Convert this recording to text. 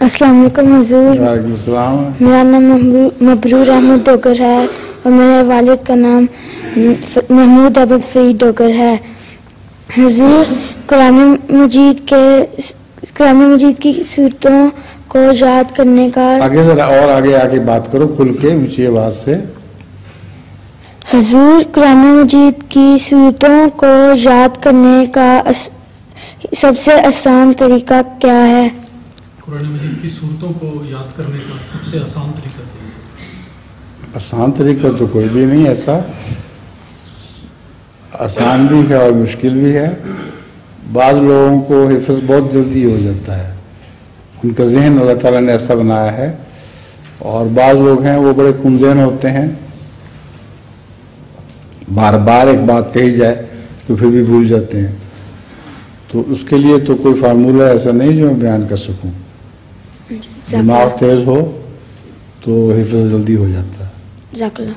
السلام علیکم حضور. وعلیکم السلام. میرا نام مبرور احمد ڈوگر ہے اور میرے والد کا نام محمود ابد فرید ڈوگر ہے. حضور قرآن مجید کی صورتوں کو یاد کرنے کا آگے ذرا اور آگے آ کے بات کرو کھل کے اونچی آواز سے. حضور قرآن مجید کی صورتوں کو یاد کرنے کا سب سے آسان طریقہ کیا ہے؟ قرآن مجید کی صورتوں کو یاد کرنے کا سب سے آسان طریقہ کیا ہے؟ آسان طریقہ تو کوئی بھی نہیں ایسا. آسان بھی ہے اور مشکل بھی ہے. بعض لوگوں کو حفظ بہت جلدی ہو جاتا ہے, ان کا ذہن اللہ تعالیٰ نے ایسا بنایا ہے, اور بعض لوگ ہیں وہ بڑے خون ذہن ہوتے ہیں, بار بار ایک بات کہی جائے تو پھر بھی بھول جاتے ہیں. تو اس کے لیے تو کوئی فارمولہ ایسا نہیں جو میں بیان کر سکوں. دماغ تیز ہو تو حفظ جلدی ہو جاتا ہے. جزاک اللہ.